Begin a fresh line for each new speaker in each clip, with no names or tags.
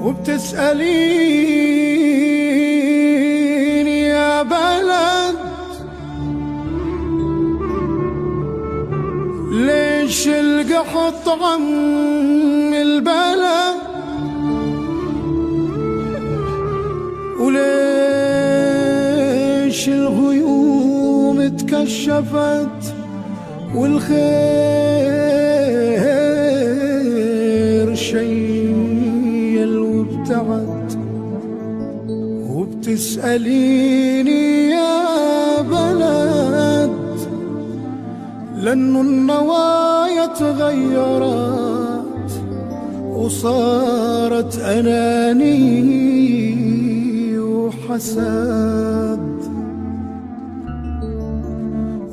وبتسأليني يا بلد ليش القحط عم البلد، وليش الغيوم اتكشفت والخير شيل وابتعد. وبتسأليني يا بلد لأنه النوايا تغيرت وصارت أناني وحسد،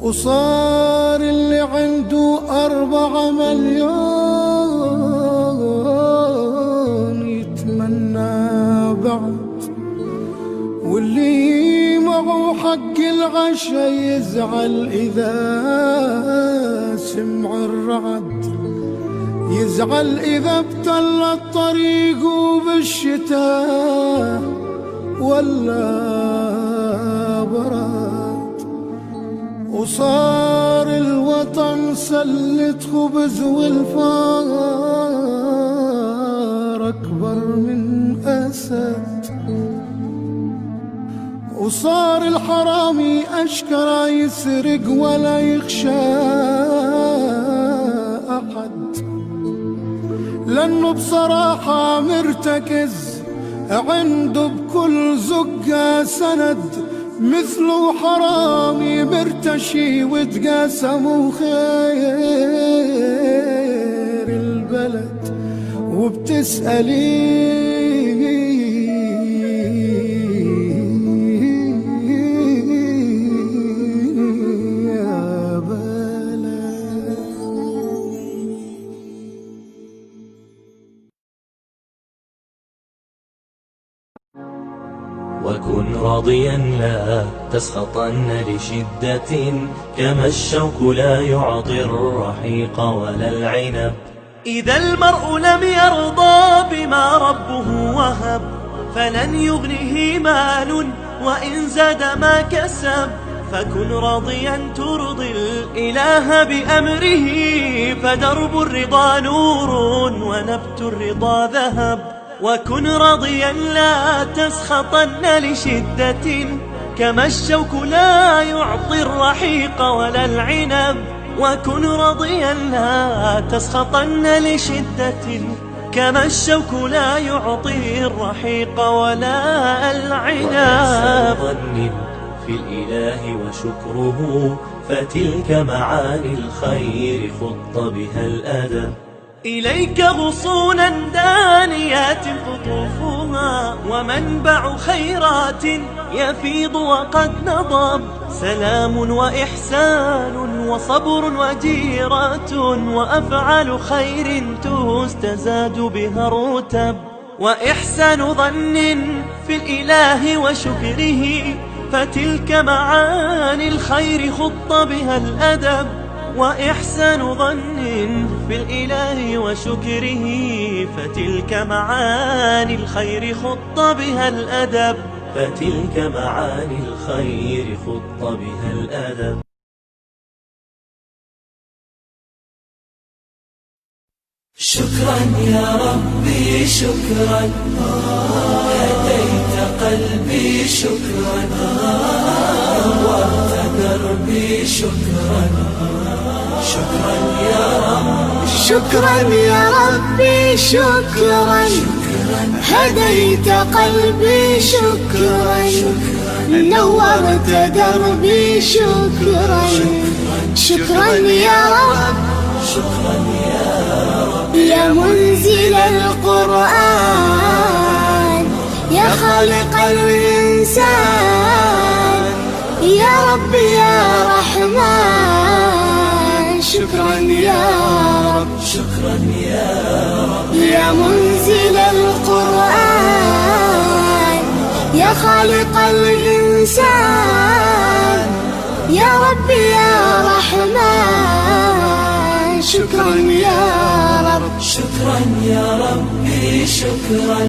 وصار اللي عنده 4 مليون يتمنى بعد، واللي معه حق العشا يزعل إذا سمع الرعد، يزعل إذا ابتل الطريق بالشتاء ولا برد. وصار الوطن سلة خبز والفار أكبر من أسد، وصار الحرامي أشكرا يسرق ولا يخشى أحد، لأنه بصراحة مرتكز عنده بكل زقة سند، مثله حرامي مرتشي وتقاسموا خير البلد. وبتسألي
وكن راضيا لا تسخطن لشدة، كما الشوك لا يعطي الرحيق ولا العنب.
إذا المرء لم يرضى بما ربه وهب، فلن يغنه مال وإن زاد ما كسب. فكن راضيا ترضي الإله بأمره، فدرب الرضا نور ونبت الرضا ذهب. وكن راضيا لا تسخطن لشدة، كما الشوك لا يعطي الرحيق ولا العنب. وكن راضيا لا تسخطن لشدة، كما الشوك لا يعطي الرحيق ولا العنب.
ظن في الإله وشكره، فتلك معاني الخير خط بها الأدب.
إليك غصونا دانيات قطوفها، ومنبع خيرات يفيض وقد نضب. سلام وإحسان وصبر وجيرة، وأفعال خير تستزاد بها الرتب. وإحسان ظن في الإله وشكره، فتلك معاني الخير خط بها الأدب. وإحسان ظن في الإله وشكره، فتلك معاني الخير خط بها الأدب.
فتلك معاني الخير خط بها الأدب.
شكرا يا ربي شكرا، هديت قلبي شكرا، نورت دربي شكرا. شكرا يا رب،
شكرا يا ربي شكرا، هديت قلبي شكرا، نورت دربي شكرا. شكرا يا رب،
شكرا يا رب،
يا منزل القرآن، يا خالق الإنسان، يا رب يا رحمن. شكرا يا رب،
شكرا يا رب،
يا منزل القرآن، يا خالق الإنسان، يا رب يا رحمن. شكرا يا رب،
شكرا يا ربي شكرا.